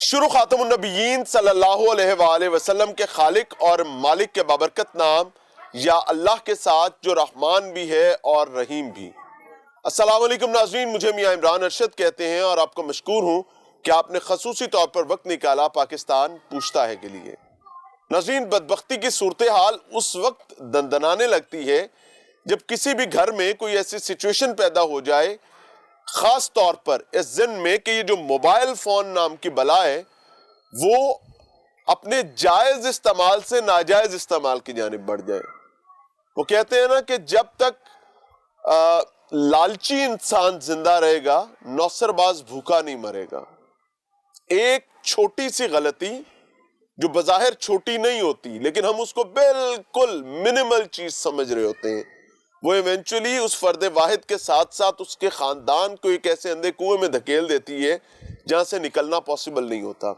शुरू खातमुन नबीयीन सल्लल्लाहु अलैहि वसल्लम के खालिक और मालिक के बाबरकत नाम या अल्लाह के साथ जो रहमान भी है और रहीम भी। अस्सलाम वालेकुम नाज़रीन, मुझे मियां इमरान अरशद कहते हैं और आपको मशकूर हूँ कि आपने खसूसी तौर पर वक्त निकाला पाकिस्तान पूछता है के लिए। नाज़रीन, बदबख्ती की सूरत हाल उस वक्त दंदनाने लगती है जब किसी भी घर में कोई ऐसी सिचुएशन पैदा हो जाए, खास तौर पर इस जिन में कि ये जो मोबाइल फोन नाम की बला है वो अपने जायज इस्तेमाल से नाजायज इस्तेमाल की जानिब बढ़ जाए। वो कहते हैं ना कि जब तक लालची इंसान जिंदा रहेगा नौसरबाज भूखा नहीं मरेगा। एक छोटी सी गलती जो बज़ाहिर छोटी नहीं होती लेकिन हम उसको बिल्कुल मिनिमल चीज समझ रहे होते हैं, वो इवेंचुअली उस फर्द वाहिद के साथ साथ उसके खानदान को एक ऐसे अंधे कुएं में धकेल देती है जहां से निकलना पॉसिबल नहीं होता।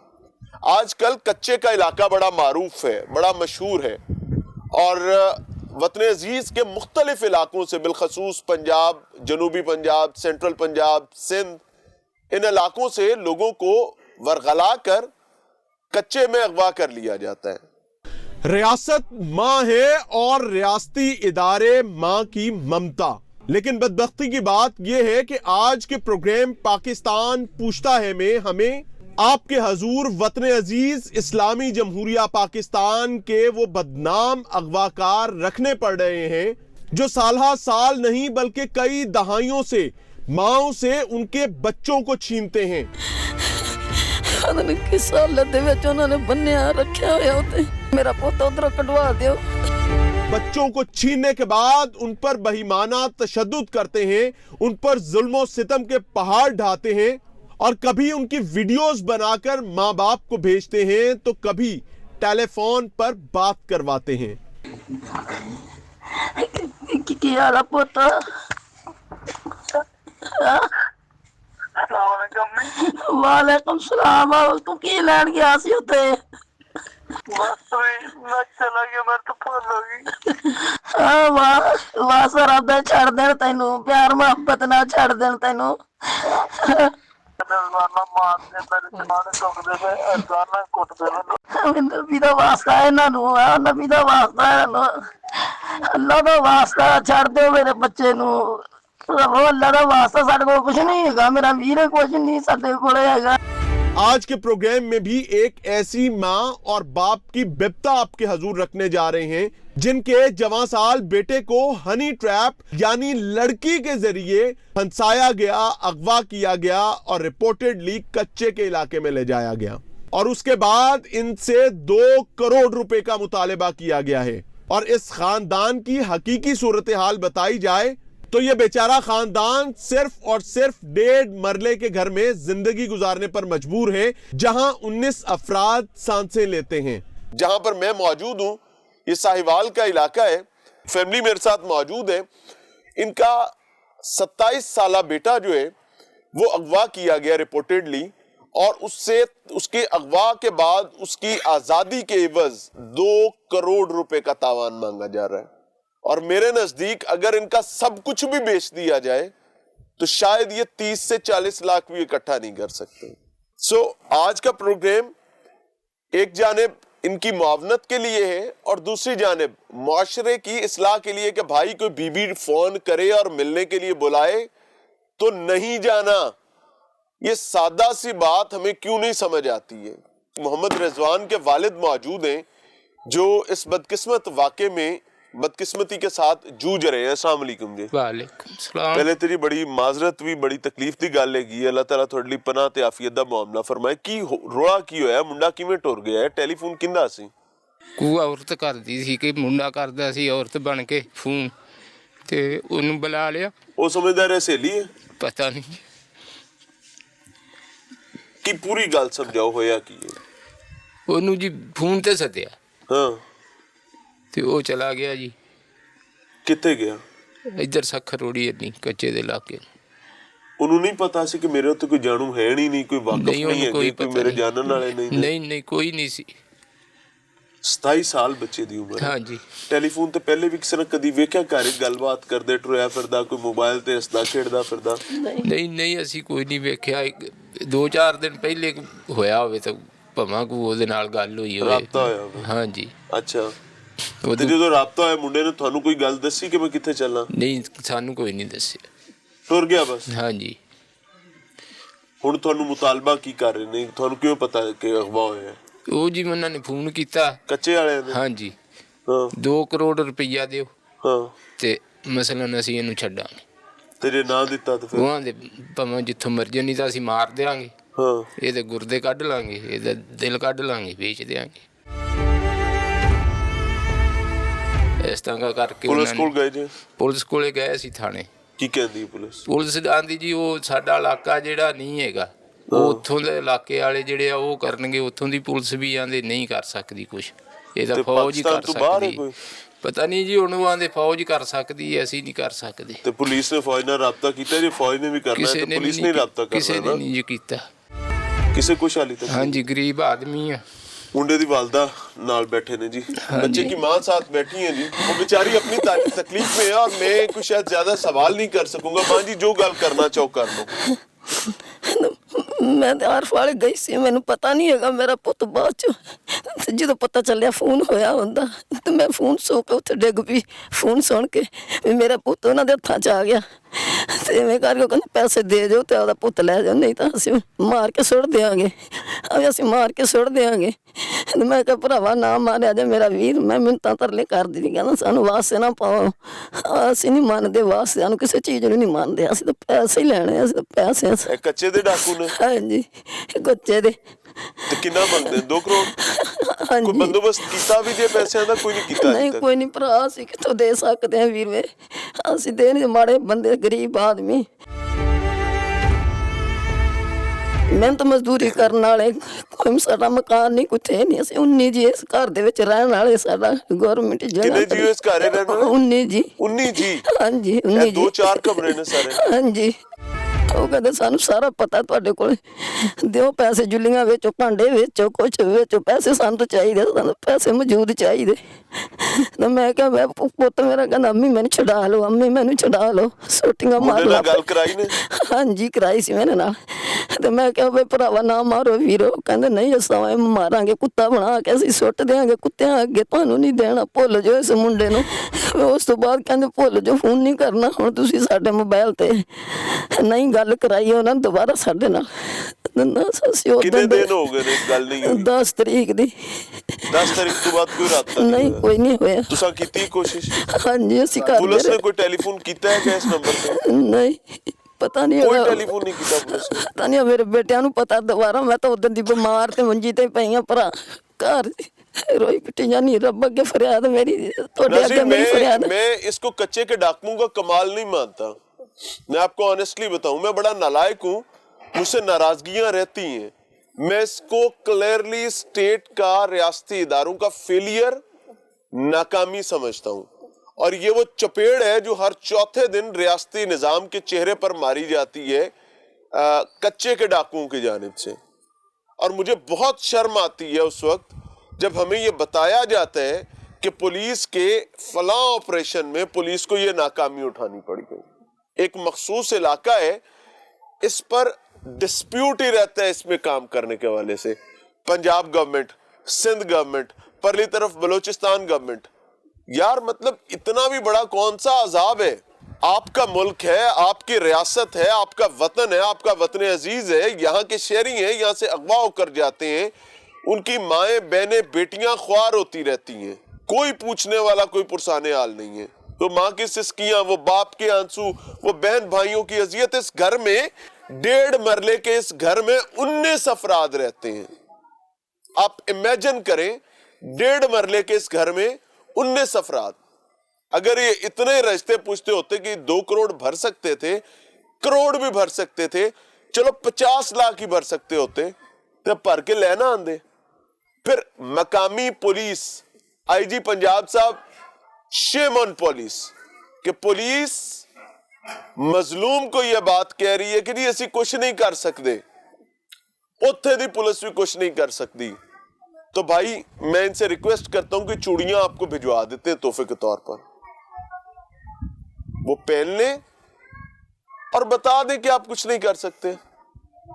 आजकल कच्चे का इलाका बड़ा मारूफ है, बड़ा मशहूर है और वतन अजीज के मुख्तलिफ इलाकों से बिलखसूस पंजाब, जनूबी पंजाब, सेंट्रल पंजाब, सिंध, इन इलाकों से लोगों को वरगला कर कच्चे में अगवा कर लिया जाता है। रियासत माँ है और रियासती इदारे माँ की ममता। लेकिन बदबख्ती की बात यह है कि आज के प्रोग्राम पाकिस्तान पूछता है में हमें आपके हजूर वतन अजीज इस्लामी जमहूरिया पाकिस्तान के वो बदनाम अगवाकार रखने पड़ रहे हैं जो साल साल नहीं बल्कि कई दहाइयों से माओं से उनके बच्चों को छीनते हैं। किस हालत दे विच उन्होंने बन्निया रखा होया होते मेरा पोता उधर कटवा दियो। बच्चों को छीनने के बाद उन पर बेईमाना तशद्दुद करते हैं, उन पर जुल्म सितम के पहाड़ ढाते हैं और कभी उनकी वीडियोस बनाकर माँ बाप को भेजते हैं तो कभी टेलीफोन पर बात करवाते हैं। क्या पोता वालेकुम सलाम। तू की लैन गया सी उत्ते? मैं चला गया, मैं तो भूल हो गई। वाह सराबे छड़ देन तैनू, प्यार मोहब्बत ना छड़ देन तैनू। नबी दा वास्ता है इन्हां नबी दा वास्ता है, अल्लाह दा वास्ता छड़ दो मेरे बच्चे नू। अल्लाह दा वास्ता साडे कोल कुछ नहीं हैगा, मेरा वीर कुछ नहीं साडे कोल हैगा। आज के प्रोग्राम में भी एक ऐसी माँ और बाप की बिपता आपके हजूर रखने जा रहे हैं जिनके जवां साल बेटे को हनी ट्रैप यानी लड़की के जरिए फंसाया गया, अगवा किया गया और रिपोर्टेडली कच्चे के इलाके में ले जाया गया और उसके बाद इनसे 2 करोड़ रुपए का मुतालबा किया गया है। और इस खानदान की हकीकी सूरत हाल बताई जाए तो ये बेचारा खानदान सिर्फ और सिर्फ 1.5 मरले के घर में जिंदगी गुजारने पर मजबूर है जहां 19 अफराद सांसें लेते हैं। जहां पर मैं मौजूद हूं ये साहिवाल का इलाका है, फैमिली मेरे साथ मौजूद है। इनका 27 साला बेटा जो है वो अगवा किया गया रिपोर्टेडली और उससे उसके अगवा के बाद उसकी आजादी के एवज 2 करोड़ रुपए का तावान मांगा जा रहा है और मेरे नजदीक अगर इनका सब कुछ भी बेच दिया जाए तो शायद ये 30 से 40 लाख भी इकट्ठा नहीं कर सकते। सो आज का प्रोग्राम एक जानिब इनकी मुआवनत के लिए है और दूसरी जानिब मुआशरे की इस्लाह के लिए कि भाई कोई बीबी फोन करे और मिलने के लिए बुलाए तो नहीं जाना। ये सादा सी बात हमें क्यों नहीं समझ आती है। मोहम्मद रिजवान के वालिद मौजूद हैं जो इस बदकिस्मत वाक़े में बदकिस्मती के साथ जूझ रहे हैं। अस्सलाम वालेकुम जी। वालेकुम सलाम। पहले तेरी बड़ी माजरत भी बड़ी तकलीफ दी गल हैगी, अल्लाह ताला थोड़ी पनाह ते आफियत दा मामला फरमाए। की रोड़ा की होया, मुंडा किवें टुर गया है, टेलीफोन किंदा सी? ਕੋਈ ਔਰਤ ਕਰਦੀ ਸੀ ਕਿ ਮੁੰਡਾ ਕਰਦਾ ਸੀ ਔਰਤ ਬਣ ਕੇ ਫੋਨ ਤੇ ਉਹਨੂੰ ਬੁਲਾ ਲਿਆ। ਉਹ ਸਮਝਦਾ ਰਿਹਾ ਸਹੇਲੀ ਹੈ? ਪਤਾ ਨਹੀਂ ਕੀ ਪੂਰੀ ਗੱਲ ਸਮਝਾਓ, ਹੋਇਆ ਕੀ ਹੈ? ਉਹਨੂੰ ਜੀ ਫੋਨ ਤੇ ਸੱਦਿਆ ਹਾਂ ਤੇ ਉਹ ਚਲਾ ਗਿਆ ਜੀ। ਕਿੱਥੇ ਗਿਆ? ਇੱਧਰ ਸੱਖਰ ਰੋੜੀ ਇੰਨੀ ਕੱਚੇ ਦੇ ਇਲਾਕੇ। ਉਹਨੂੰ ਨਹੀਂ ਪਤਾ ਸੀ ਕਿ ਮੇਰੇ ਉੱਤੇ ਕੋਈ ਜਾਣੂ ਹੈ ਨਹੀਂ, ਕੋਈ ਵਾਕਫ ਨਹੀਂ ਹੈ, ਕੋਈ ਮੇਰੇ ਜਾਣਨ ਵਾਲੇ ਨਹੀਂ? ਨਹੀਂ ਕੋਈ ਨਹੀਂ ਸੀ। 27 ਸਾਲ ਬੱਚੇ ਦੀ ਉਮਰ ਹੈ। ਹਾਂਜੀ। ਟੈਲੀਫੋਨ ਤੇ ਪਹਿਲੇ ਵੀ ਕਿਸੇ ਨੇ ਕਦੀ ਵੇਖਿਆ ਘਰ ਗੱਲਬਾਤ ਕਰਦੇ ਟੁਰਿਆ ਫਿਰਦਾ, ਕੋਈ ਮੋਬਾਈਲ ਤੇ ਹੱਸਦਾ ਖੇਡਦਾ ਫਿਰਦਾ? ਨਹੀਂ ਅਸੀਂ ਕੋਈ ਨਹੀਂ ਵੇਖਿਆ। 2-4 ਦਿਨ ਪਹਿਲੇ ਹੋਇਆ ਹੋਵੇ ਤਾਂ ਭਾਵੇਂ ਕੋਈ ਉਹਦੇ ਨਾਲ ਗੱਲ ਹੋਈ ਹੋਵੇ, ਰਾਬਤਾ ਹੋਇਆ ਹੋਵੇ। ਹਾਂਜੀ। ਅੱਛਾ, ਤੇ ਉਦੋਂ ਜਦੋਂ ਰਾਬਤਾ ਹੋਇਆ ਮੁੰਡੇ ਨੇ ਤੁਹਾਨੂੰ ਕੋਈ ਗੱਲ ਦੱਸੀ ਕਿ ਮੈਂ ਕਿੱਥੇ ਚੱਲਾਂ? ਨਹੀਂ, ਸਾਨੂੰ ਕੋਈ ਨਹੀਂ ਦੱਸਿਆ। ਟੁਰ ਗਿਆ ਬਸ? ਹਾਂਜੀ। ਹੁਣ ਤੁਹਾਨੂੰ ਮੁਤਾਲਬਾ ਕੀ ਕਰ ਰਹੇ ਨੇ? ਤੁਹਾਨੂੰ ਕਿਉਂ ਪਤਾ ਕਿ ਅਗਵਾ ਹੋਇਆ? ਉਹ ਜੀ ਉਹਨਾਂ ਨੇ ਫੋਨ ਕੀਤਾ, ਕੱਚੇ ਵਾਲਿਆਂ ਨੇ? ਹਾਂਜੀ, ਹਾਂ 2 ਕਰੋੜ ਰੁਪਈਆ ਦਿਓ ਹਾਂ। ਤੇ ਮਸਲਨ ਅਸੀਂ ਇਹਨੂੰ ਛੱਡਾਂਗੇ। ਤੇ ਜੇ ਨਾ ਦਿੱਤਾ ਤਾਂ ਫਿਰ? ਉਹਨਾਂ ਦੇ ਭਾਵੇਂ ਜਿੱਥੋਂ ਮਰਜ਼ੀ, ਨਹੀਂ ਤਾਂ ਅਸੀਂ ਮਾਰ ਦਿਆਂਗੇ, ਹਾਂ। ਇਹਦੇ ਗੁਰਦੇ ਕੱਢ ਲਾਂਗੇ, ਇਹਦਾ ਦਿਲ ਕੱਢ ਲਾਂਗੇ, ਵੇਚ ਦਿਆਂਗੇ। ਇਸ ਤਰ੍ਹਾਂ ਕਰਕੇ ਪੁਲਿਸ ਕੋਲ ਗਏ ਜੀ? ਪੁਲਿਸ ਕੋਲੇ ਗਏ ਸੀ ਥਾਣੇ। ਕੀ ਕਹਿੰਦੀ ਪੁਲਿਸ? ਪੁਲਿਸ ਆਂਦੀ ਜੀ ਉਹ ਸਾਡਾ ਇਲਾਕਾ ਜਿਹੜਾ ਨਹੀਂ ਹੈਗਾ, ਉਹ ਉੱਥੋਂ ਦੇ ਇਲਾਕੇ ਵਾਲੇ ਜਿਹੜੇ ਆ ਉਹ ਕਰਨਗੇ। ਉੱਥੋਂ ਦੀ ਪੁਲਿਸ ਵੀ ਆਂਦੇ ਨਹੀਂ ਕਰ ਸਕਦੀ ਕੁਛ, ਇਹ ਤਾਂ ਫੌਜ ਹੀ ਕਰ ਸਕਦੀ। ਪਤਾ ਨਹੀਂ ਜੀ, ਹੁਣ ਉਹ ਆਂਦੇ ਫੌਜ ਕਰ ਸਕਦੀ ਹੈ, ਅਸੀਂ ਨਹੀਂ ਕਰ ਸਕਦੇ। ਤੇ ਪੁਲਿਸ ਨੇ ਫੌਜ ਨਾਲ ਰਾਬਤਾ ਕੀਤਾ? ਜੇ ਫੌਜ ਨੇ ਵੀ ਕਰਨਾ ਹੈ ਤਾਂ ਪੁਲਿਸ ਨੇ ਰਾਬਤਾ ਕਰਨਾ। ਕਿਸੇ ਨੇ ਨਹੀਂ ਜੀ ਕੀਤਾ। ਕਿਸੇ ਖੁਸ਼ਹਾਲੀ ਤੱਕ? ਹਾਂਜੀ, ਗਰੀਬ ਆਦਮੀ ਆ। मुंडे दी वालदा नाल बैठे ने जी, बच्चे की माँ साथ बैठी हैं जी। वो बेचारी अपनी तकलीफ में है और मैं कुछ शायद ज्यादा सवाल नहीं कर सकूंगा। माँ जी जो गल करना चाहो कर लो। मैं आरफ वाले गई सी, मैनू पता नहीं है मेरा पुत बाद च जो पता चलिया फोन होया हुंदा ते मैं फोन सो के उत्थे डिग पई। फोन सुन के मेरा पुत उन्हां दे हत्थां च आ गया ते इवें करके कहंदे पैसे दे जाओ ते ओहदा पुत लै जाओ, नहीं तां असीं मार के सुट देंगे, असीं मार के सुट देंगे। ते मैं कहा भरावा ना मारिया जे मेरा वीर, मैं मिन्नतां तरले करदी दी, कहंदा सानू वास्ते ना पाओ, असीं नहीं मनदे वास्ते, सानू किसी चीज़ नूं नहीं मनदे, असीं तां पैसे ही लैणे, असीं तां पैसे। कच्चे दे डाकू ने? ਹਾਂਜੀ कच्चे दे। ਤੇ ਕਿੰਨਾ ਮੰਗਦੇ? 2 ਕਰੋੜ? ਹਾਂਜੀ। ਕੋਈ ਬੰਦੋਬਸਤ ਕੀਤਾ ਵੀ ਜੇ ਪੈਸਿਆਂ ਦਾ? ਕੋਈ ਨਹੀਂ ਕੀਤਾ? ਨਹੀਂ ਕੋਈ ਨਹੀਂ ਭਰਾ, ਅਸੀਂ ਕਿੱਥੋਂ ਦੇ ਸਕਦੇ ਹਾਂ ਵੀਰ ਵੇ, ਅਸੀਂ ਦੇ ਨਹੀਂ, ਮਾੜੇ ਬੰਦੇ ਗਰੀਬ ਆਦਮੀ ਮਿਹਨਤ ਮਜ਼ਦੂਰੀ ਕਰਨ ਵਾਲੇ। ਕੋਈ ਸਾਡਾ ਮਕਾਨ ਨਹੀਂ, ਕੁੱਥੇ ਨਹੀਂ, ਅਸੀਂ 19 ਜੀ ਇਸ ਘਰ ਦੇ ਵਿੱਚ ਰਹਿਣ ਵਾਲੇ। ਸਾਡਾ ਗਵਰਨਮੈਂਟ ਜਗ੍ਹਾ। ਕਿੰਨੇ ਜੀ ਇਸ ਘਰ ਰਹਿਣ ਵਾਲੇ? 19 ਜੀ। 19 ਜੀ? ਹਾਂਜੀ 19 ਜੀ। 2-4 ਕਮਰੇ ਨੇ ਸਾਰੇ? ਹਾਂਜੀ। ਉਹ ਕਹਿੰਦੇ ਸਾਨੂੰ ਸਾਰਾ ਪਤਾ ਤੁਹਾਡੇ ਕੋਲ, ਦਿਓ ਪੈਸੇ, ਜੁੱਲੀਆਂ ਵੇਚੋ, ਭਾਂਡੇ ਵੇਚੋ, ਕੁਛ ਵੇਚੋ, ਪੈਸੇ ਸਾਨੂੰ ਤਾਂ ਚਾਹੀਦੇ, ਸਾਨੂੰ ਪੈਸੇ ਮੌਜੂਦ ਚਾਹੀਦੇ। ਤਾਂ ਮੈਂ ਕਿਹਾ ਮੈਂ ਪੁੱਤ ਮੇਰਾ ਕਹਿੰਦਾ ਅੰਮੀ ਮੈਨੂੰ ਛੁਡਾ ਲਓ, ਅੰਮੀ ਮੈਨੂੰ ਛੁਡਾ ਲਓ, ਸੋਟੀਆਂ ਮਾਰ ਲਾ। ਗੱਲ ਕਰਾਈ ਨੇ? ਹਾਂਜੀ ਕਰਾਈ ਸੀ ਮੇਰੇ ਨਾਲ। ਤੇ ਮੈਂ ਕਿਹਾ ਬਈ ਭਰਾਵਾ ਨਾ ਮਾਰੋ ਵੀਰੋ, ਕਹਿੰਦੇ ਨਹੀਂ ਅਸਾਂ ਮਾਰਾਂਗੇ, ਕੁੱਤਾ ਬਣਾ ਕੇ ਅਸੀਂ ਸੁੱਟ ਦਿਆਂਗੇ ਕੁੱਤਿਆਂ ਅੱਗੇ, ਤੁਹਾਨੂੰ ਨਹੀਂ ਦੇਣਾ, ਭੁੱਲ ਜਾਓ ਇਸ ਮੁੰਡੇ ਨੂੰ। ਉਸ ਤੋਂ ਬਾਅਦ ਕਹਿੰਦੇ ਭੁੱਲ ਜਾਓ, ਫੋਨ ਨਹੀਂ ਕਰਨਾ ਹੁਣ ਤੁਸੀਂ ਸਾਡੇ ਮੋਬਾਈਲ ਤੇ। ਨਹੀਂ ਗੱਲ ਕਰਾਈ ਉਹਨਾਂ ਨੇ ਦੁਬਾਰਾ ਸਾਡੇ ਨਾਲ। ਕਿੰਨੇ ਦਿਨ ਹੋ ਗਏ ਨੇ ਗੱਲ ਨਹੀਂ ਹੋਈ? 10 ਤਰੀਕ ਦੀ। 10 ਤਰੀਕ ਤੋਂ ਬਾਅਦ ਕੋਈ ਰਾਬਤਾ ਨਹੀਂ? ਕੋਈ ਨਹੀਂ ਹੋਇਆ। ਤੁਸੀਂ ਕੀਤੀ ਕੋਸ਼ਿਸ਼? ਹਾਂਜੀ ਅਸੀਂ ਕਰਦੇ। ਪੁਲਿਸ ਨੇ ਕੋਈ ਟੈਲੀਫੋਨ ਕੀਤਾ ਹੈ ਇਸ ਨੰਬਰ ਤੇ? ਨਹੀਂ ਪਤਾ ਨਹੀਂ, ਕੋਈ ਟੈਲੀਫੋਨ ਨਹੀਂ ਕੀਤਾ ਪੁਲਿਸ ਨੇ? ਪਤਾ ਨਹੀਂ, ਮੇਰੇ ਬੇਟਿਆਂ ਨੂੰ ਪਤਾ ਦੁਬਾਰਾ। ਮੈਂ ਤਾਂ ਉਦੋਂ ਦੀ ਬਿਮਾਰ ਤੇ ਮੰਜੀ ਤੇ ਪਈ ਆ ਭਰਾ, ਘਰ रोई पिटी जानी। रब अगे फरियाद मेरी, थोड़े अगे मेरी फरियाद। मैं इसको कच्चे के डाकुओं का कमाल नहीं मानता। मैं आपको ऑनेस्टली बताऊं, मैं बड़ा नालायक हूं, मुझसे नाराजगियां रहती हैं। मैं इसको क्लियरली स्टेट का, रियासती इदारों का फेलियर, नाकामी समझता हूं। और ये वो चपेड़ है जो हर चौथे दिन रियासती निजाम के चेहरे पर मारी जाती है कच्चे के डाकुओं की जानिब से। और मुझे बहुत शर्म आती है उस वक्त जब हमें ये बताया जाता है कि पुलिस के फलां ऑपरेशन में पुलिस को ये नाकामी उठानी पड़ गई। एक मखसूस इलाका है, इस पर डिस्प्यूट ही रहता है इसमें काम करने के हवाले से। पंजाब गवर्नमेंट, सिंध गवर्नमेंट, परली तरफ बलोचिस्तान गवर्नमेंट। यार मतलब इतना भी बड़ा कौन सा अजाब है? आपका मुल्क है, आपकी रियासत है, आपका वतन है, आपका वतन अजीज है, यहाँ के शहरी हैं, यहाँ से अगवा होकर जाते हैं, उनकी माएँ बहनें बेटियां ख्वार होती रहती हैं, कोई पूछने वाला, कोई पुरसाने हाल नहीं है। तो माँ की सिसकियां, वो बाप के आंसू, वो बहन भाइयों की अजियत। इस घर में 1.5 मरले के इस घर में 19 अफराद रहते हैं। आप इमेजिन करें, 1.5 मरले के इस घर में 19 अफराद। अगर ये इतने रस्ते पूछते होते कि 2 करोड़ भर सकते थे, करोड़ भी भर सकते थे, चलो 50 लाख ही भर सकते होते, तो भर के लेना आंदे। फिर मकामी पुलिस, आईजी पंजाब साहब, शेम ऑन पुलिस, कि पुलिस मजलूम को यह बात कह रही है कि जी असी कुछ नहीं कर सकते, उत्थे दी पुलिस भी कुछ नहीं कर सकती। तो भाई मैं इनसे रिक्वेस्ट करता हूं कि चूड़ियां आपको भिजवा देते हैं तोहफे के तौर पर, वो पहन लें और बता दें कि आप कुछ नहीं कर सकते।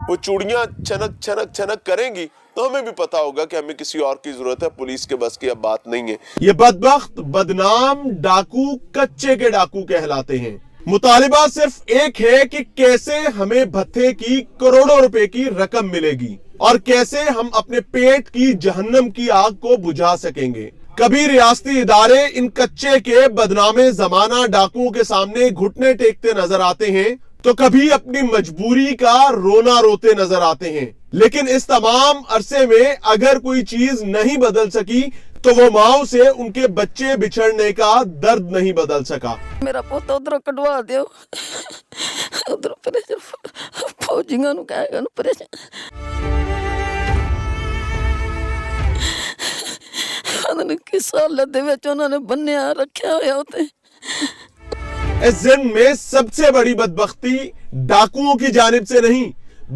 वो चूड़ियां छनक छनक छनक करेंगी तो हमें भी पता होगा कि हमें किसी और की जरूरत है, पुलिस के बस की अब बात नहीं है। ये बदबख्त बदनाम डाकू कच्चे के डाकू कहलाते हैं। मुतालिबा सिर्फ एक है कि कैसे हमें भत्ते की करोड़ों रुपए की रकम मिलेगी और कैसे हम अपने पेट की जहन्नम की आग को बुझा सकेंगे। कभी रियासती इदारे इन कच्चे के बदनामे जमाना डाकुओं के सामने घुटने टेकते नजर आते हैं तो कभी अपनी मजबूरी का रोना रोते नजर आते हैं। लेकिन इस तमाम अरसे में अगर कोई चीज नहीं बदल सकी तो वो माओ से उनके बच्चे बिछड़ने का दर्द नहीं बदल सका। मेरा पुੱਤ ਉਧਰੋਂ ਕਢਵਾ ਦਿਓ, ਉਧਰੋਂ ਪ੍ਰੈਸ਼ਰ ਫੌਜੀਆਂ ਨੂੰ ਕਹੇਗਾ ਨੂੰ ਪ੍ਰੈਸ਼ਰ ਉਹਨਾਂ ਨੇ ਕਿਸ ਹਾਲਤ ਦੇ ਵਿੱਚ ਉਹਨਾਂ ਨੇ ਬੰਨਿਆ ਰੱਖਿਆ ਹੋਇਆ ਉੱਤੇ। इस जिन में सबसे बड़ी बदबख्ती डाकुओं की जानिब से नहीं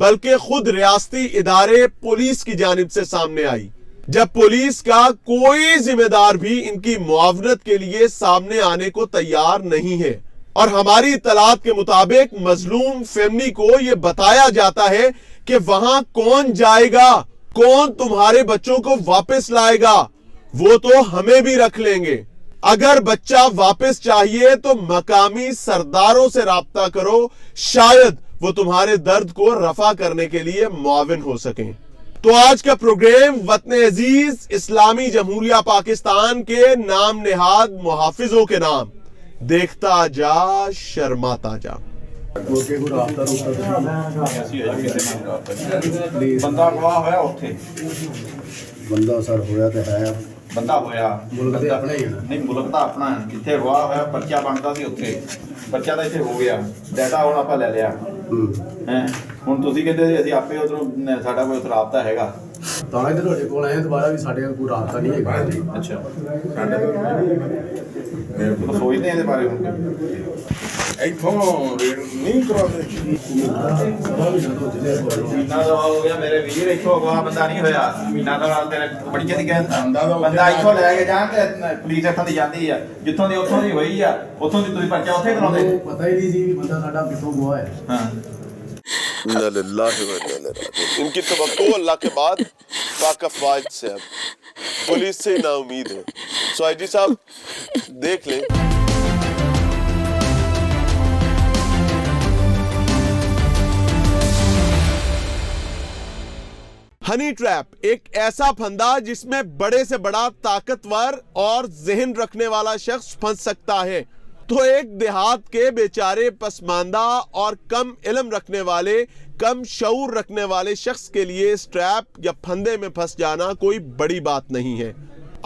बल्कि खुद रियासती इदारे पुलिस की जानिब से सामने आई, जब पुलिस का कोई जिम्मेदार भी इनकी मुआवनत के लिए सामने आने को तैयार नहीं है। और हमारी इत्तलात के मुताबिक मजलूम फैमिली को यह बताया जाता है कि वहां कौन जाएगा, कौन तुम्हारे बच्चों को वापस लाएगा, वो तो हमें भी रख लेंगे। अगर बच्चा वापस चाहिए तो मकामी सरदारों से राब्ता करो, शायद वो तुम्हारे दर्द को रफा करने के लिए मुआविन हो सकें। तो आज का प्रोग्राम वतन अजीज इस्लामी जमहूरिया पाकिस्तान के नाम नेहाद मुहाफिजों के नाम, देखता जा शर्माता जा। ਬੰਦਾ ਸਰ ਹੋਇਆ ਤੇ ਹੈ ਬੰਦਾ ਹੋਇਆ ਮੁਲਕ ਦੇ ਆਪਣਾ ਹੀ ਹੈ। ਨਹੀਂ ਮੁਲਕ ਤਾਂ ਆਪਣਾ ਹੈ। ਜਿੱਥੇ ਵਾਹ ਹੋਇਆ ਬੱਚਾ ਬਣਦਾ ਸੀ ਉੱਥੇ ਬੱਚਾ ਤਾਂ ਇੱਥੇ ਹੋ ਗਿਆ, ਡਾਟਾ ਹੁਣ ਆਪਾਂ ਲੈ ਲਿਆ ਹੈ। ਹੁਣ ਤੁਸੀਂ ਕਹਿੰਦੇ ਸੀ ਅਸੀਂ ਆਪੇ ਉਧਰੋਂ ਸਾਡਾ ਕੋਈ ਰਾਬਤਾ ਹੈਗਾ, ਤਾਂ ਹੀ ਤੁਹਾਡੇ ਕੋਲ ਆਏ ਦੁਬਾਰਾ ਵੀ ਸਾਡੇ ਕੋਲ ਕੋਈ ਰਾਬਤਾ ਨਹੀਂ ਹੈਗਾ। ਅੱਛਾ ਸਾਡੇ ਤੋਂ ਸੋਚਦੇ ਇਹਦੇ ਬਾਰੇ ਹੁਣ ਇੱਥੋਂ ਨਹੀਂ ਕਰਾਉਂਦੇ। ਮਹੀਨਾ ਦਾ ਹੋ ਗਿਆ ਮੇਰੇ ਵੀਰ, ਇੱਥੋਂ ਅਗਵਾ ਬੰਦਾ ਨਹੀਂ ਹੋਇਆ। ਮਹੀਨਾ ਦਾ ਤੇਰੇ ਬੜੀ ਜਲਦੀ ਕਹਿੰਦਾ ਬੰਦਾ ਇੱਥੋਂ ਲੈ ਕੇ ਜਾਣ ਤੇ ਪੁਲਿਸ ਇੱਥੋਂ ਦੀ ਜਾਂਦੀ ਆ, ਜਿੱਥੋਂ ਦੀ ਉੱਥੋਂ ਦੀ ਹੋਈ ਆ, ਉੱਥੋਂ ਦੀ ਤੁਸੀਂ ਪਰਚਾ ਉੱਥੇ ਕਰਾਉਂਦੇ। ਪਤਾ ਹੀ ਨਹੀਂ ਸੀ ਵੀ ਬੰਦਾ ਸਾਡਾ ਕਿੱਥੋਂ ਗਵਾ ਹੈ। ਹਾਂ इनकी तवक्को अल्लाह के बाद पाक अफवाज से, अब पुलिस से ना उम्मीद है। सो आई जी साहब देख लें। हनी ट्रैप एक ऐसा फंदा जिसमें बड़े से बड़ा ताकतवर और जहन रखने वाला शख्स फंस सकता है। तो एक देहात के बेचारे पसमानदा और कम इल्म रखने वाले, कम शऊर रखने वाले शख्स के लिए इस ट्रैप या फंदे में फंस जाना कोई बड़ी बात नहीं है।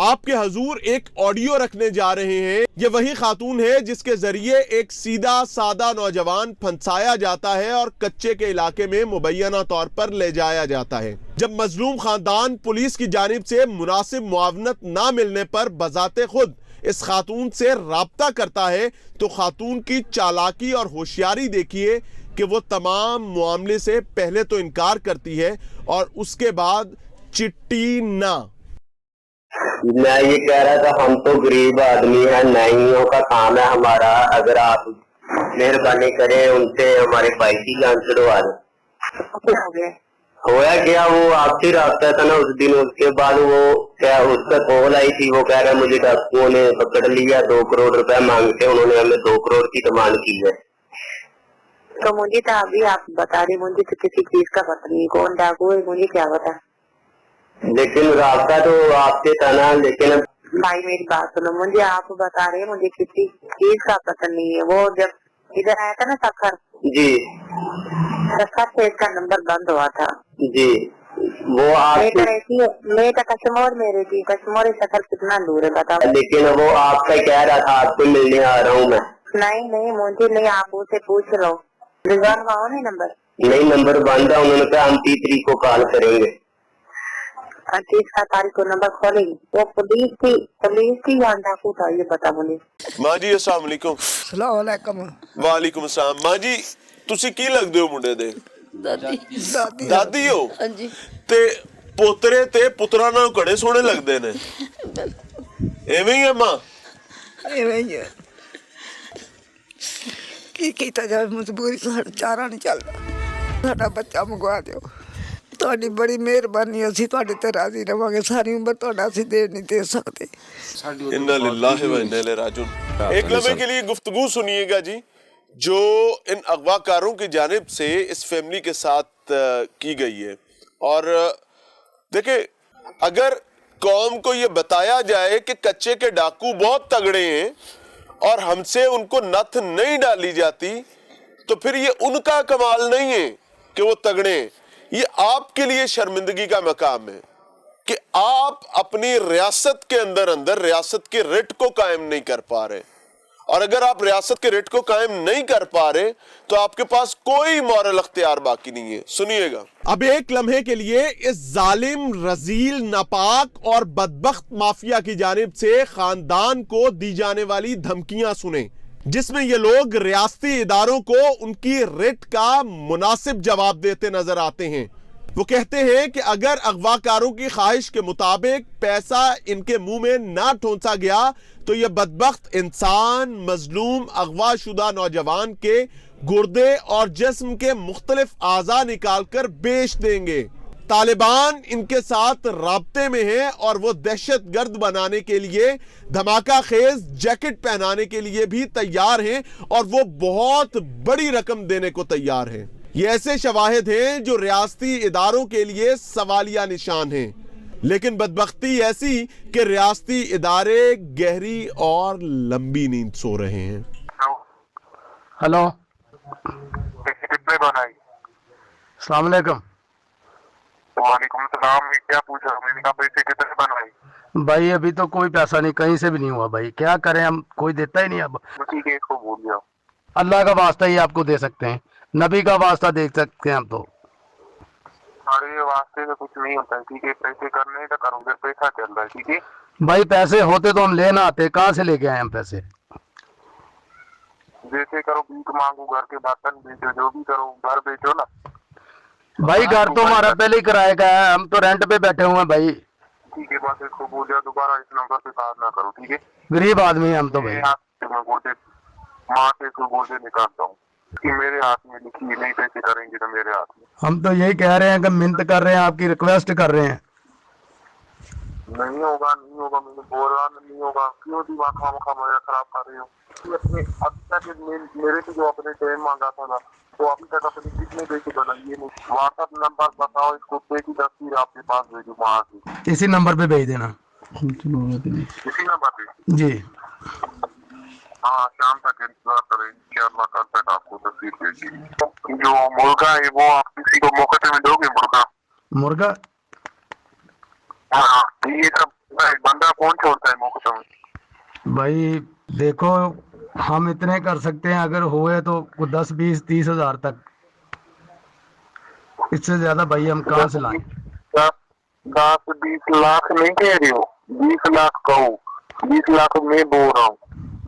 आपके हजूर एक ऑडियो रखने जा रहे हैं। ये वही खातून है जिसके जरिए एक सीधा सादा नौजवान फंसाया जाता है और कच्चे के इलाके में मुबैना तौर पर ले जाया जाता है। जब मजलूम खानदान पुलिस की जानिब से मुनासिब मुआवनत ना मिलने पर बजाते खुद इस खातून से राब्ता करता है तो खातून की चालाकी और होशियारी देखिए कि वो तमाम मामले से पहले तो इनकार करती है और उसके बाद चिट्ठी ना। मैं ये कह रहा था हम तो गरीब आदमी हैं, नाइयों का काम है हमारा, अगर आप मेहरबानी करें उनसे हमारे भाई की जान छुड़वा दें। होया क्या, वो आपसे रास्ता था ना उस दिन, उसके बाद वो क्या उसका कॉल आई थी, वो कह रहा है मुझे डाकुओं ने पकड़ लिया, 2 करोड़ रुपए मांगते, उन्होंने हमें 2 करोड़ की डिमांड की है। तो मुझे तो अभी आप बता रहे, मुझे तो किसी चीज का पता नहीं, कौन डाकू है मुझे क्या पता। लेकिन रास्ता तो आपसे था ना। लेकिन भाई मेरी बात सुनो, मुझे आप बता रहे मुझे किसी चीज का पता नहीं है। वो जब इधर आया था ना सखर जी, सखर से इसका नंबर बंद हुआ था जी, वो आप मैं तो कश्मीर में रहती, कश्मीर सखर कितना दूर है बताओ। लेकिन वो आपका कह रहा था आपसे मिलने आ रहा हूँ मैं। नहीं नहीं मुझे नहीं, आप उसे पूछ लो। रिजवान का हो नहीं नंबर? नहीं, नंबर बंद है, उन्होंने कहा हम 30 तारीख को कॉल करेंगे। 30 तारीख को नंबर खोलेगी। वो पुलिस की या डाकू था ये पता मुझे। माँ जी अस्सलाम वालेकुम। ਸਲਾਮ ਅਲੈਕਮ। वालेकुम अस्सलाम। माँ जी ਤੁਸੀਂ ਕੀ ਲੱਗਦੇ ਹੋ ਮੁੰਡੇ ਦੇ? ਦਾਦੀ ਦਾਦੀ ਹੋ? ਹਾਂਜੀ। ਤੇ ਪੋਤਰੇ ਤੇ ਪੁੱਤਰਾਂ ਨਾਲ ਘੜੇ ਸੋਹਣੇ ਲੱਗਦੇ ਨੇ, ਐਵੇਂ ਹੀ ਹੈ ਮਾਂ? ਐਵੇਂ ਹੀ ਹੈ, ਕੀ ਕੀਤਾ ਜਾਵੇ, ਮਜਬੂਰੀ ਸਾਡਾ ਚਾਰਾ ਨਹੀਂ ਚੱਲਦਾ। ਸਾਡਾ ਬੱਚਾ ਮੰਗਵਾ ਦਿਓ, ਤੁਹਾਡੀ ਬੜੀ ਮਿਹਰਬਾਨੀ, ਅਸੀਂ ਤੁਹਾਡੇ ਤੇ ਰਾਜ਼ੀ ਰਵਾਂਗੇ। ਸਾਰੀ ਉਮਰ ਤੁਹਾਡਾ ਅਸੀਂ ਦੇ ਨਹੀਂ ਦੇ सकते। इन्ना लिल्लाहि व इन्ना इलैहि राजिऊन। एक लम्हे के लिए गुफ्तगू सुनिएगा जी, जो इन अगवाकारों की जानिब से इस फैमिली के साथ की गई है। और देखिए, अगर कौम को ये बताया जाए कि कच्चे के डाकू बहुत तगड़े हैं और हमसे उनको नथ नहीं डाली जाती, तो फिर ये उनका कमाल नहीं है कि वो तगड़े हैं, ये आपके लिए शर्मिंदगी का मकाम है कि आप अपनी रियासत के अंदर रियासत के रिट को कायम नहीं कर पा रहे। और अगर आप रियासत के रिट को कायम नहीं कर पा रहे तो आपके पास कोई मॉरल अख्तियार बाकी नहीं है। सुनिएगा। अब एक लम्हे के लिए इस जालिम, रजील, नापाक और बदबख्त माफिया की जानिब से खानदान को दी जाने वाली धमकियां सुने, जिसमें ये लोग रियासती इदारों को उनकी रिट का मुनासिब जवाब देते नजर आते हैं। वो कहते हैं कि अगर अगवाकारों की ख्वाहिश के मुताबिक पैसा इनके मुंह में ना ठोंसा गया तो ये बदबख्त इंसान मजलूम अगवाशुदा नौजवान के गुर्दे और जिस्म के मुख्तलिफ आज़ा निकाल कर बेच देंगे। तालिबान इनके साथ राब्ते में है और वो दहशत गर्द बनाने के लिए, धमाका खेज जैकेट पहनाने के लिए भी तैयार हैं और वो बहुत बड़ी रकम देने को तैयार हैं। ये ऐसे शवाहिद हैं जो रियासती इदारों के लिए सवालिया निशान हैं, लेकिन बदबख्ती ऐसी कि रियासती इदारे गहरी और लंबी नींद सो रहे हैं। हेलो, कितने बनाई? अस्सलाम वालेकुम। वालेकुम सलाम। क्या पूछा? मैंने कहा पैसे कितने बनाई? भाई अभी तो कोई पैसा नहीं, कहीं से भी नहीं हुआ भाई, क्या करें, हम कोई देता ही नहीं। अब ठीक है, इसको भूल जाओ। अल्लाह का वास्ता ही आपको दे सकते हैं, नबी का वास्ता दे सकते हैं हम तो। अरे वास्ते से कुछ नहीं होता है, ठीक है, पैसे करने का करो, उधर पैसा चल रहा है, ठीक है। भाई पैसे होते तो हम लेना आते, कहाँ से लेके आए हम पैसे? जैसे करो, भीख मांगो, घर के बर्तन बेचो, जो भी करो, घर बेचो ना। भाई घर तो हमारा पहले ही किराए का है, हम तो रेंट पे बैठे हुए हैं भाई। ठीक है, बस इसको भूल जाओ, दोबारा इस नंबर पे बात ना करो, ठीक है। गरीब आदमी है हम तो भाई। माँ से गोदे निकालता हूँ कि मेरे हाथ में लिखी, नहीं पैसे करेंगे तो मेरे हाथ में। हम तो यही कह रहे हैं कि मिन्नत कर रहे हैं, आपकी रिक्वेस्ट कर रहे हैं। नहीं होगा, नहीं होगा, मैंने बोला नहीं होगा। क्यों दिमाग खामखा मेरा खराब कर रहे हो? अपने अब तक मेरे से जो अपने टाइम मांगा था ना, तो अभी तक अपने कितने पैसे बनाइए नहीं। व्हाट्सएप नंबर बताओ, इसको पे की तस्वीर आपके पास भेजो वहाँ से। इसी नंबर पे भेज देना। इसी नंबर पे जी हाँ, शाम तक इंतजार करें, इंशाअल्लाह कल तक आपको तस्वीर भेजिए। जो मुर्गा है वो आप किसी को मुफ्त में दोगे? मुर्गा? हाँ, ये सब बंदा कौन छोड़ता है मुफ्त में? भाई देखो, हम इतने कर सकते हैं, अगर हुए तो 10, 20, 30 हजार तक, इससे ज्यादा भाई हम कहाँ से लाएं? 10-20 लाख नहीं कह रही हो, 20 लाख कहो, 20 लाख में बोल रहा हूँ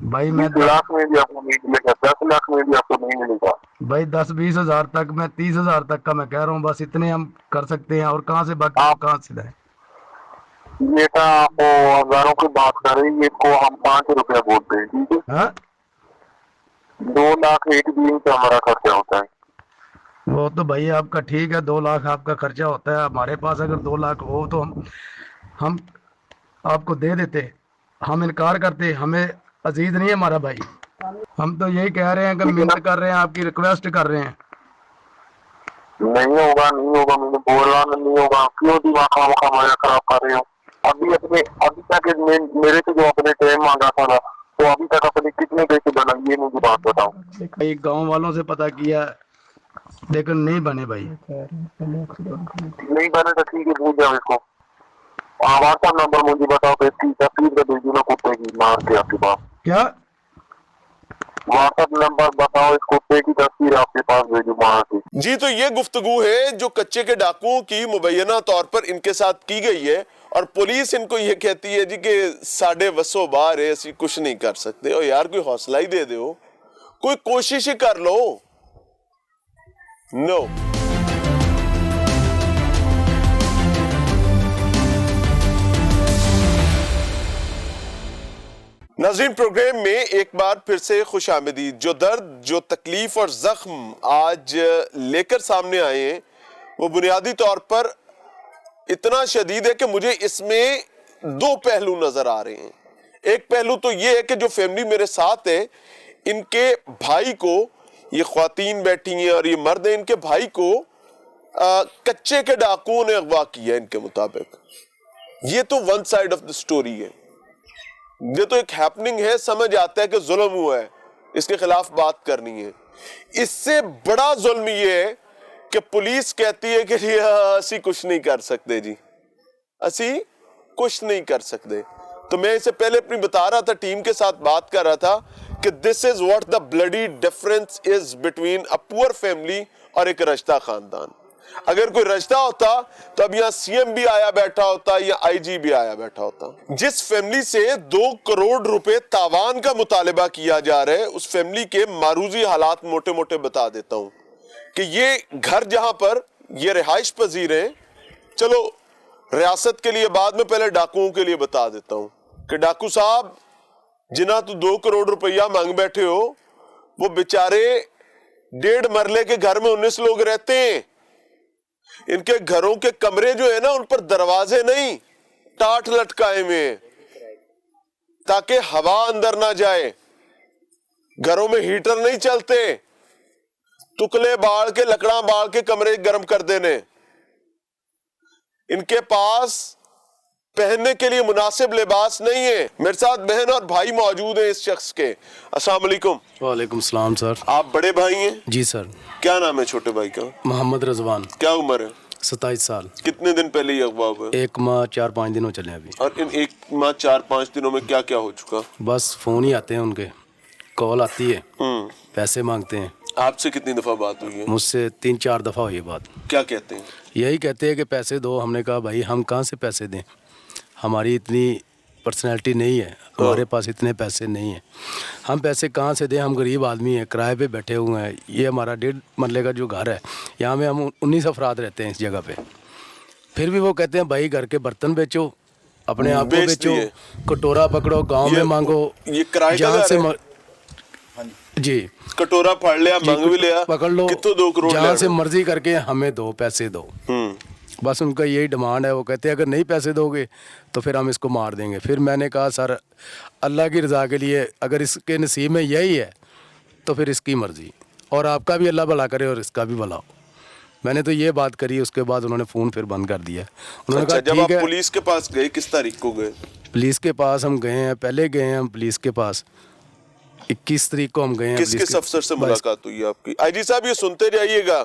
भाई। मैं 20 लाख में भी आपको नहीं मिलेगा, 10 लाख में भी आपको नहीं मिलेगा भाई। 10-20 हजार तक, मैं 30 हजार तक का मैं कह रहा हूँ, बस इतने हम कर सकते हैं। और कहाँ से बाकी आप कहाँ से लाएं? ये तो आप हजारों की बात कर रहे हैं, ये को हम 5 रुपया बोलते हैं, ठीक है। हाँ? 2 लाख एक दिन का हमारा खर्चा होता है। वो तो भाई आपका ठीक है, 2 लाख आपका खर्चा होता है। हमारे पास अगर 2 लाख हो तो हम आपको दे देते। हम इनकार करते, हमें अजीज नहीं है हमारा भाई। हम तो यही कह रहे हैं कि मिन्नत कर रहे हैं, आपकी रिक्वेस्ट कर रहे हैं। नहीं होगा, नहीं होगा, मैंने बोला नहीं होगा। क्यों दिमाग खामखा मेरा खराब कर रहे हो? अभी तक मेरे से जो अपने टाइम मांगा था ना, तो अभी तक अपने कितने पैसे बनाइए मुझे बात बताओ। भाई गांव वालों से पता किया, लेकिन नहीं बने भाई। नहीं बने तो ठीक है, भूल जाओ इसको। व्हाट्सएप नंबर मुझे बताओ, पैसे तस्वीर का भेजू ना कुत्ते की मार के आपके पास। क्या? व्हाट्सएप नंबर बताओ, इस कुत्ते की तस्वीर आपके पास भेजू वहां से। जी, तो ये गुफ्तगू है जो कच्चे के डाकुओं की मुबैना तौर पर इनके साथ की गई है, और पुलिस इनको ये कहती है जी कि साढ़े वसो बार है, ऐसी कुछ नहीं कर सकते। और यार कोई हौसला ही दे दो, कोई कोशिश ही कर लो। नो नाज़रीन, प्रोग्राम में एक बार फिर से खुश आमदीद। जो दर्द, जो तकलीफ और जख्म आज लेकर सामने आए हैं वो बुनियादी तौर पर इतना शदीद है कि मुझे इसमें दो पहलू नजर आ रहे हैं। एक पहलू तो ये है कि जो फैमिली मेरे साथ है, इनके भाई को, ये ख्वातीन बैठी हैं और ये मर्द हैं, इनके भाई को कच्चे के डाकुओं ने अगवा किया इनके मुताबिक। ये तो one side of the story है, ये तो एक हैपनिंग है, समझ आता है कि जुल्म हुआ है, इसके खिलाफ बात करनी है। इससे बड़ा जुल्म ये है कि पुलिस कहती है कि जी असी कुछ नहीं कर सकते, जी असी कुछ नहीं कर सकते। तो मैं इससे पहले अपनी बता रहा था, टीम के साथ बात कर रहा था कि this is what the bloody difference is between a poor family और एक रश्ता खानदान। अगर कोई रश्ता होता तो अब यहाँ सीएम भी आया बैठा होता या आईजी भी आया बैठा होता। जिस फैमिली से 2 करोड़ रुपए तावान का मुतालिबा किया जा रहा है, उस फैमिली के मारूजी हालात मोटे मोटे बता देता हूं कि ये घर जहां पर ये रिहाइश पजीर हैं, चलो रियासत के लिए बाद में, पहले डाकुओं के लिए बता देता हूं कि डाकू साहब जिन्हें तो 2 करोड़ रुपया मांग बैठे हो, वो बेचारे 1.5 मरले के घर में 19 लोग रहते हैं। इनके घरों के कमरे जो है ना, उन पर दरवाजे नहीं, टाट लटकाए हुए हैं ताकि हवा अंदर ना जाए। घरों में हीटर नहीं चलते, टुकले बाल के, लकड़ा बाल के कमरे गर्म कर देने। इनके पास पहनने के लिए मुनासिब लिबास नहीं है। मेरे साथ बहन और भाई मौजूद हैं इस शख्स के। अस्सलाम वालेकुम। वालेकुम सलाम सर। आप बड़े भाई हैं? जी सर। क्या नाम है छोटे भाई का? मोहम्मद रजवान। क्या उम्र है? 27 साल। कितने दिन पहले ये अगवा हुआ? 1 माह 4-5 दिन हो चले अभी। और इन 1 माह 4-5 दिनों में क्या क्या हो चुका? बस फोन ही आते हैं उनके, कॉल आती है, पैसे मांगते हैं। आपसे कितनी दफा बात हुई है? मुझसे 3-4 दफा हुई है बात। क्या कहते हैं? यही कहते हैं कि पैसे दो। हमने कहा भाई हम कहाँ से पैसे दें, हमारी इतनी पर्सनैलिटी नहीं है, हमारे पास इतने पैसे नहीं हैं, हम पैसे कहाँ से दें, हम गरीब आदमी हैं, किराए पे बैठे हुए हैं। ये हमारा 1.5 मरले का जो घर है, यहाँ में हम 19 अफराद रहते हैं इस जगह पे। फिर भी वो कहते हैं भाई घर के बर्तन बेचो, अपने आप को बेचो, कटोरा पकड़ो, गांव में मांगो। ये किराए का घर है? जी, कटोरा पढ़ लिया, मांग भी लिया, पकड़ लो, कितने 2 करोड़ जहाँ से मर्जी करके हमें दो, पैसे दो। बस उनका यही डिमांड है। वो कहते हैं अगर नहीं पैसे दोगे तो फिर हम इसको मार देंगे। फिर मैंने कहा सर अल्लाह की रज़ा के लिए अगर इसके नसीब में यही है तो फिर इसकी मर्ज़ी, और आपका भी अल्लाह भला करे और इसका भी भला हो। मैंने तो ये बात करी, उसके बाद उन्होंने फ़ोन फिर बंद कर दिया। उन्होंने कहा जब आप पुलिस के पास गए, किस तारीख को गए? पुलिस के पास हम गए हैं, पहले गए हैं हम पुलिस के पास, 21 तारीख को हम गए हैं। किस अफसर से मुलाकात हुई आपकी? आईजी साहब ये सुनते जाइएगा,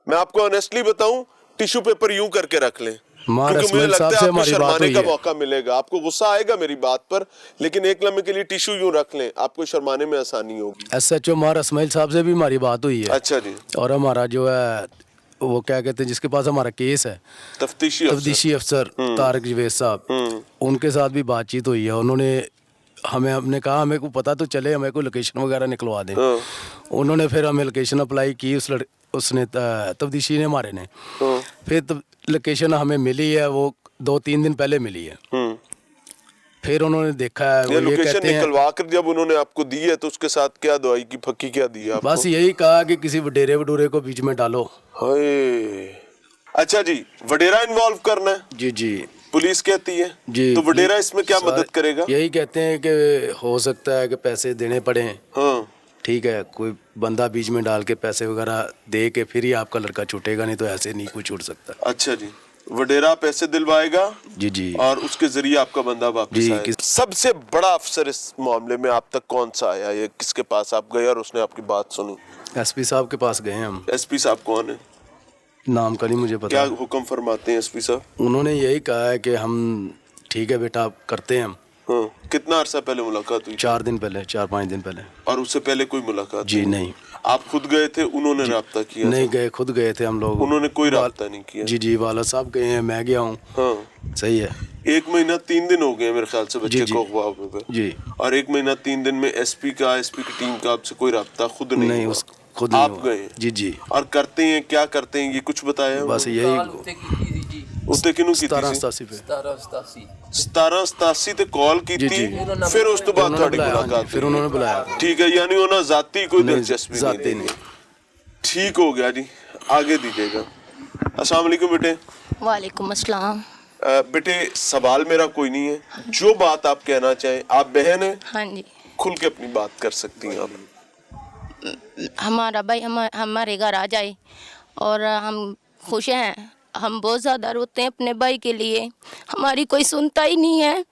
मैं आपको ऑनेस्टली बताऊं, टिश्यू पेपर यूं करके रख लें, क्योंकि मुझे लगता है आपको शर्माने का मौका मिलेगा। आपको गुस्सा आएगा मेरी बात पर, लेकिन एक लम्हे के लिए टिश्यू यूं रख लें, आपको शर्माने में आसानी होगी। SHO मार इस्माइल साहब से भी हमारी बात हुई है। अच्छा जी। और हमारा जो है वो क्या कहते हैं, जिसके पास हमारा केस है, तफ्तीशी अफसर तारिक जवेद साहब, उनके साथ भी बातचीत हुई है। उन्होंने हमने कहा हमें को पता तो चले, हमें को लोकेशन वगैरह निकलवा दें। उन्होंने फिर हमें लोकेशन अप्लाई की, उसने तफ्तीशी ने, हमारे ने। फिर लोकेशन हमें मिली है, वो 2-3 दिन पहले मिली है। फिर उन्होंने देखा है, ये लोकेशन निकलवा कर जब उन्होंने आपको दी है तो उसके साथ क्या दवाई की फक्की क्या दी आपको? बस यही कहा कि किसी वडेरे वडूरे को बीच में डालो। अच्छा जी, वडेरा इन्वॉल्व करना है? जी जी, पुलिस कहती है जी। तो वडेरा इसमें क्या मदद करेगा? यही कहते हैं कि हो सकता है कि पैसे देने पड़े। हाँ ठीक है, कोई बंदा बीच में डाल के पैसे वगैरह दे के फिर ही आपका लड़का छूटेगा, नहीं तो ऐसे नहीं कोई छूट सकता। अच्छा जी, वडेरा पैसे दिलवाएगा? जी जी। और उसके जरिए आपका बंदा वापस आएगा। सबसे बड़ा अफसर इस मामले में आप तक कौन सा आया, ये किसके पास आप गए और उसने आपकी बात सुनी? SP साहब के पास गए हम। SP साहब कौन है? नाम का नहीं मुझे पता। क्या हुक्म फरमाते हैं SP साहब? उन्होंने यही कहा है कि हम ठीक है बेटा करते हैं हम। हाँ। कितना अरसा पहले मुलाकात हुई? 4 दिन पहले, 4-5 दिन पहले। और उससे पहले कोई मुलाकात? जी नहीं। आप खुद गए थे, उन्होंने राब्ता किया? नहीं गए, खुद गए थे हम लोग। उन्होंने कोई राब्ता नहीं किया? जी जी, वाला साहब गए हैं, मैं गया हूँ। हाँ सही है। 1 महीना 3 दिन हो गए मेरे ख्याल से बच्चे को अगवा हुए जी। और 1 महीना 3 दिन में SP की टीम का आपसे कोई राब्ता खुद नहीं हुआ? खुद आप गए? जी जी। और करते हैं क्या करते हैं ये कुछ बताया? बस यही ਉੱਤੇ ਕਿਹਨੂੰ ਕੀਤੀ 1787 पे 1787 ਤੇ ਕਾਲ ਕੀਤੀ, ਫਿਰ ਉਸ ਤੋਂ ਬਾਅਦ ਤੁਹਾਡੀ ਮੁਲਾਕਾਤ फिर उन्होंने बुलाया। ਠੀਕ ਹੈ, ਯਾਨੀ ਉਹਨਾਂ ਜ਼ਾਤੀ ਕੋਈ नहीं, ਦਿਲਚਸਪੀ जाते नहीं। नहीं। ठीक हो गया जी, आगे दीजिएगा। अस्सलाम वालेकुम बेटे। वालेकुम अस्सलाम। बेटे सवाल मेरा कोई नहीं है, जो बात आप कहना चाहें, आप बहन हैं, हाँ जी, खुल के अपनी बात कर सकती हैं आप। हमारा भाई हमारे घर आ जाए और हम खुश हैं। हम बहुत ज़्यादा रोते हैं अपने भाई के लिए, हमारी कोई सुनता ही नहीं है।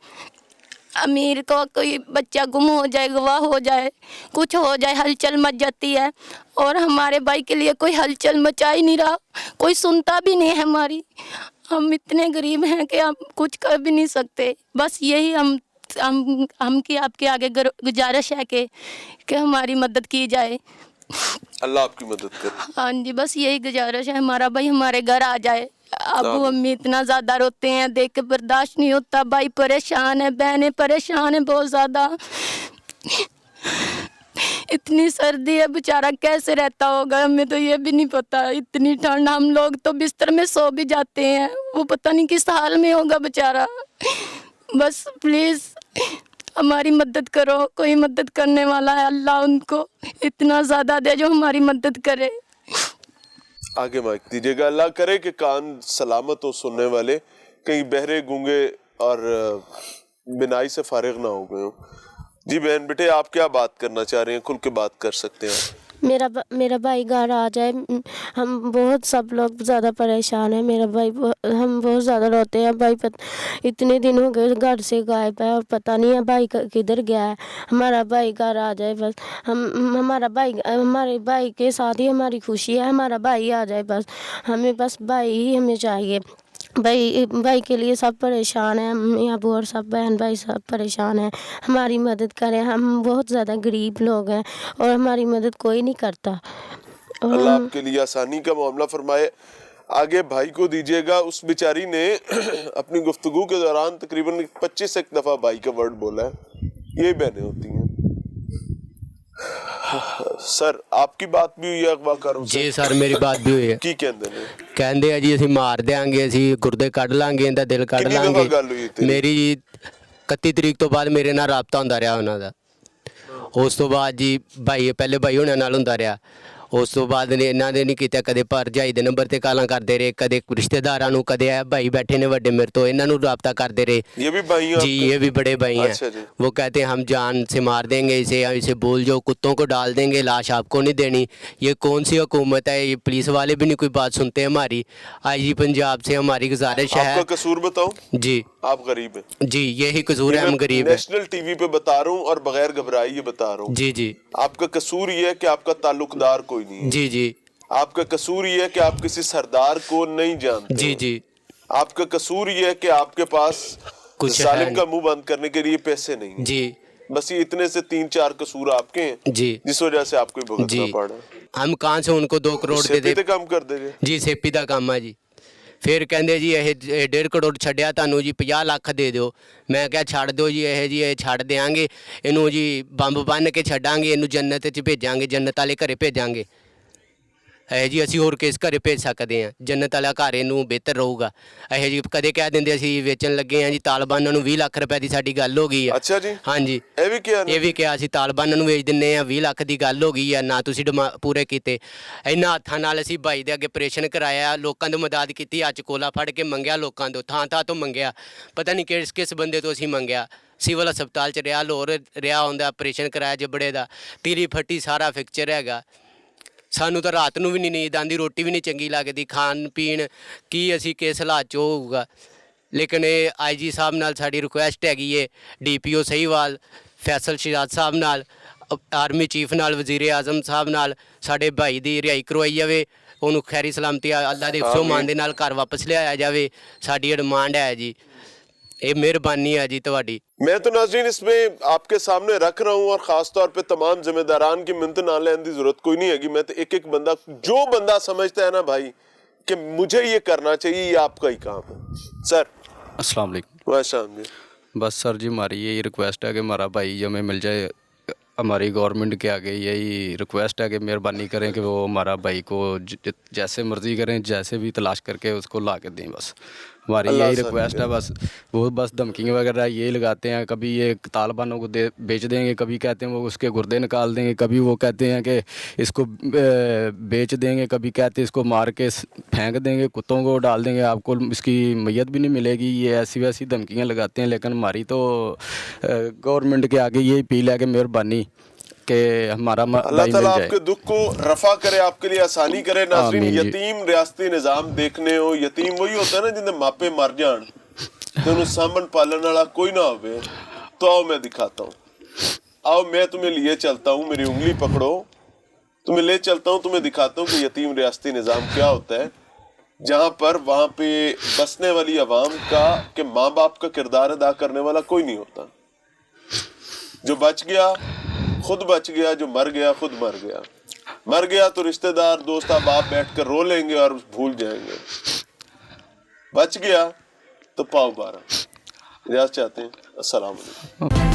अमीर का कोई बच्चा गुम हो जाए, गवाह हो जाए, कुछ हो जाए, हलचल मच जाती है, और हमारे भाई के लिए कोई हलचल मचा ही नहीं रहा, कोई सुनता भी नहीं है हमारी। हम इतने गरीब हैं कि हम कुछ कर भी नहीं सकते। बस यही हम की आपके आगे गुजारिश है कि हमारी मदद की जाए। अल्लाह आपकी मदद करे। हाँ जी, बस यही गुजारिश है, हमारा भाई हमारे घर आ जाए। अबू अम्मी इतना ज़्यादा रोते हैं, देख के बर्दाश्त नहीं होता। भाई परेशान है, बहनें परेशान है बहुत ज़्यादा। इतनी सर्दी है, बेचारा कैसे रहता होगा हमें तो ये भी नहीं पता। इतनी ठंड, हम लोग तो बिस्तर में सो भी जाते हैं, वो पता नहीं किस हाल में होगा बेचारा। बस प्लीज़ हमारी मदद करो, कोई मदद करने वाला है, अल्लाह उनको इतना ज़्यादा दे जो हमारी मदद करे। आगे माइक दीजिएगा। अल्लाह करे कि कान सलामत हो सुनने वाले, कहीं बहरे गूंगे और बिनाई से फारिग ना हो गए हो। जी बहन बेटे, आप क्या बात करना चाह रहे हैं, खुल के बात कर सकते हैं। मेरा भाई घर आ जाए। हम बहुत सब लोग ज़्यादा परेशान हैं। मेरा भाई हम बहुत ज़्यादा रोते हैं। भाई इतने दिन हो गए घर से गायब है और पता नहीं है भाई किधर गया है। हमारा भाई घर आ जाए बस। हमारे भाई के साथ ही हमारी खुशी है। हमारा भाई आ जाए बस, हमें बस भाई ही हमें चाहिए। भाई के लिए सब परेशान हैं, अम्मी अबू और सब बहन भाई सब परेशान हैं। हमारी मदद करें, हम बहुत ज़्यादा गरीब लोग हैं और हमारी मदद कोई नहीं करता। अल्लाह आपके लिए आसानी का मामला फरमाए। आगे भाई को दीजिएगा। उस बेचारी ने अपनी गुफ्तगू के दौरान तकरीबन 25 एक दफ़ा भाई का वर्ड बोला है। ये बहनें होती हैं। सर आपकी बात भी हुई है अगवाकारों से? जी सर, मेरी बात भी हुई है। की कहंदे ने? ਕਹਿੰਦੇ ਆ ਜੀ ਅਸੀਂ ਮਾਰ ਦਿਆਂਗੇ, ਅਸੀਂ ਗੁਰਦੇ ਕੱਢ ਲਾਂਗੇ, ਇਹਦਾ ਦਿਲ ਕੱਢ ਕਿੰਨੀ ਦਫਾ ਗੱਲ ਲਾਂਗੇ। ਹੋਈ ਤੇਰੀ? ਮੇਰੀ 31 ਤਰੀਕ ਤੋਂ ਬਾਅਦ ਮੇਰੇ ਨਾਲ ਰਾਬਤਾ ਹੁੰਦਾ ਰਿਹਾ ਉਹਨਾਂ ਦਾ। ਉਸ ਤੋਂ ਬਾਅਦ ਜੀ ਪਹਿਲੇ ਭਾਈ ਹੋਣਾ ਨਾਲ ਹੁੰਦਾ ਰਿਹਾ। ਉਸ ਤੋਂ ਬਾਅਦ ਨੇ ਇਹਨਾਂ ਦੇ ਨਹੀਂ ਕੀਤਾ, ਕਦੇ ਭਰਜਾਈ ਦੇ ਨੰਬਰ ਤੇ ਕਾਲਾਂ ਕਰਦੇ ਰਹੇ, ਕਦੇ ਰਿਸ਼ਤੇਦਾਰਾਂ ਨੂੰ, ਕਦੇ ਇਹ ਭਾਈ ਬੈਠੇ ਨੇ ਵੱਡੇ ਮੇਰੇ ਤੋਂ, ਇਹਨਾਂ ਨੂੰ ਰਾਬਤਾ ਕਰਦੇ रहे। ये भी भाई हैं जी आपके? ये भी बड़े भाई हैं। अच्छा जी। वो कहते हैं हम जान से मार देंगे इसे बोल जो कुत्तों को डाल देंगे, लाश आपको नहीं देनी। ये कौन सी हुकूमत है? ये पुलिस वाले भी नहीं कोई बात सुनते हमारी। आईजी पंजाब से हमारी गुजारिश है। आपका कसूर बताऊं? जी आप गरीब हैं। जी यही कसूर है, हम गरीब हैं। नेशनल टीवी पे बता रहा हूँ और बगैर घबराए ये बता रहा हूँ। जी जी आपका कसूर ये है कि आपका ताल्लुकदार कोई नहीं है। जी जी आपका कसूर ये है कि आप किसी सरदार को नहीं जानते। जी जी आपका कसूर ये है कि आपके पास कुछ जालिम है का मुंह बंद करने के लिए पैसे नहीं हैं। जी बस ये इतने से 3-4 कसूर आपके हैं जी जिस वजह से आपको भुगतना जी पड़ा। हम कहाँ से उनको 2 करोड़ दे सेपी दे? ते काम कर देंगे ਜੀ ਸੇਪੀ ਦਾ ਕੰਮ ਆ ਜੀ। ਫਿਰ ਕਹਿੰਦੇ ਜੀ ਇਹ 1.5 ਕਰੋੜ ਛੱਡਿਆ ਤੁਹਾਨੂੰ ਜੀ 50 ਲੱਖ ਦੇ ਦਿਓ। ਮੈਂ ਕਿਹਾ ਛੱਡ ਦਿਓ ਜੀ, ਇਹ ਛੱਡ ਦਿਆਂਗੇ ਇਹਨੂੰ ਜੀ, ਬੰਬ ਬੰਨ ਕੇ ਛੱਡਾਂਗੇ ਇਹਨੂੰ, ਜੰਨਤ 'ਚ ਭੇਜਾਂਗੇ, ਜੰਨਤ ਵਾਲੇ ਘਰੇ ਭੇਜਾਂਗੇ। ਇਹ ਜੀ ਅਸੀਂ ਹੋਰ ਕਿਸ ਘਰੇ ਭੇਜ ਸਕਦੇ ਹਾਂ? ਜੰਨਤ ਵਾਲਾ ਘਰ ਇਹਨੂੰ ਬਿਹਤਰ ਰਹੂਗਾ। ਇਹ ਜੀ ਕਦੇ ਕਹਿ ਦਿੰਦੇ ਅਸੀਂ ਵੇਚਣ ਲੱਗੇ ਹਾਂ ਜੀ, ਤਾਲਿਬਾਨਾਂ ਨੂੰ 20 ਲੱਖ ਰੁਪਏ ਦੀ ਸਾਡੀ ਗੱਲ ਹੋ ਗਈ ਆ। अच्छा जी, ਹਾਂਜੀ ये भी ਕਿਹਾ ਅਸੀਂ ਤਾਲਿਬਾਨਾਂ ਨੂੰ ਵੇਚ ਦਿੰਨੇ ਆ, 20 ਲੱਖ ਦੀ ਗੱਲ ਹੋ ਗਈ ਆ, ਨਾ ਤੁਸੀਂ ਪੂਰੇ ਕੀਤੇ। ਇਹਨਾਂ ਹੱਥਾਂ ਨਾਲ ਅਸੀਂ ਭਾਈ ਦੇ ਅੱਗੇ ਆਪਰੇਸ਼ਨ ਕਰਾਇਆ, ਲੋਕਾਂ ਦੀ ਮਦਦ ਕੀਤੀ, ਅੱਜ ਕੋਲਾ ਫੜ ਕੇ ਮੰਗਿਆ, ਲੋਕਾਂ ਤੋਂ ਥਾਂ ਤੋਂ ਮੰਗਿਆ, ਪਤਾ ਨਹੀਂ ਕਿਸ ਬੰਦੇ ਤੋਂ ਅਸੀਂ ਮੰਗਿਆ। ਸਿਵਲ ਹਸਪਤਾਲ 'ਚ ਰਿਹਾ, ਲਾਹੌਰ ਰਿਹਾ ਹੁੰਦਾ, ਆਪਰੇਸ਼ਨ ਕਰਾਇਆ ਜਬੜੇ ਦਾ, ਤੀਲੀ ਫੱਟੀ ਸਾਰਾ ਫਿਕਚਰ ਹੈਗਾ। ਸਾਨੂੰ ਤਾਂ ਰਾਤ ਨੂੰ ਵੀ ਨਹੀਂ ਨੀਂਦ ਆਉਂਦੀ, ਰੋਟੀ ਵੀ ਨਹੀਂ ਚੰਗੀ ਲੱਗਦੀ, ਖਾਣ ਪੀਣ ਕੀ ਅਸੀਂ ਕਿਸ ਹਾਲਾਤ 'ਚ ਹੋਊਗਾ। ਲੇਕਿਨ ਇਹ ਆਈਜੀ ਸਾਹਿਬ ਨਾਲ ਸਾਡੀ ਰਿਕੁਐਸਟ ਹੈਗੀ ਏ, ਡੀਪੀਓ ਸਹੀਵਾਲ ਫੈਸਲ ਸ਼ਿਰਾਜ਼ ਸਾਹਿਬ ਨਾਲ, ਆਰਮੀ ਚੀਫ ਨਾਲ, ਵਜ਼ੀਰ ਆਜ਼ਮ ਸਾਹਿਬ ਨਾਲ ਸਾਡੇ ਭਾਈ ਦੀ ਰਿਹਾਈ ਕਰਵਾਈ ਜਾਵੇ, ਉਹਨੂੰ ਖੈਰੀ ਸਲਾਮਤੀ ਅੱਲਾ ਦੇ ਫਜ਼ਲ ਦੇ ਨਾਲ ਘਰ ਵਾਪਸ ਲਿਆਇਆ ਜਾਵੇ। ਸਾਡੀ ਡਿਮਾਂਡ ਹੈ ਜੀ, ਇਹ ਮਿਹਰਬਾਨੀ है जी ਤੁਹਾਡੀ। मैं तो नाज़रीन इसमें आपके सामने रख रहा हूँ और ख़ास तौर पे तमाम जिम्मेदारान की मिन्नत ना लेने की ज़रूरत कोई नहीं है। मैं तो एक बंदा, जो बंदा समझता है ना भाई कि मुझे ये करना चाहिए, ये आपका ही काम है। सर अस्सलाम वालेकुम। वालेकुम जी। बस सर जी हमारी यही रिक्वेस्ट है कि हमारा भाई हमें मिल जाए। हमारी गवर्नमेंट के आगे यही रिक्वेस्ट है कि मेहरबानी करें कि वो हमारा भाई को जैसे मर्ज़ी करें, जैसे भी तलाश करके उसको ला के दें। बस हमारी यही रिक्वेस्ट है बस। वो बस धमकी वगैरह यही लगाते हैं, कभी ये तालिबानों को बेच देंगे, कभी कहते हैं वो उसके गुर्दे निकाल देंगे, कभी वो कहते हैं कि इसको बेच देंगे, कभी कहते हैं इसको मार के फेंक देंगे, कुत्तों को डाल देंगे, आपको इसकी मैयत भी नहीं मिलेगी। ये ऐसी वैसी धमकियाँ लगाते हैं। लेकिन हमारी तो गवर्नमेंट के आगे यही अपील है कि मेहरबानी कि हमारा अल्लाह ताला आपके दुख को रफा करे, आपके लिए आसानी करे। नाज़रीन, यतीम रियासती निज़ाम देखने हो, यतीम वही होता है ना जिन्हें मापे मर जान तो उन्हें सामन पालन वाला कोई ना होवे। तो आओ मैं दिखाता हूँ, आओ मैं तुम्हें लिए चलता हूँ, मेरी उंगली पकड़ो, तुम्हें ले चलता हूँ, तुम्हें दिखाता हूँ कि यतीम रियासती निज़ाम क्या होता है, जहाँ पर वहाँ पे बसने वाली आवाम का के माँ बाप का किरदार अदा करने वाला कोई नहीं होता। जो बच गया खुद बच गया, जो मर गया खुद मर गया। मर गया तो रिश्तेदार दोस्त बाप बैठ कर रो लेंगे और भूल जाएंगे, बच गया तो पाव बारा। इजाज़त चाहते हैं। अस्सलाम वालेकुम।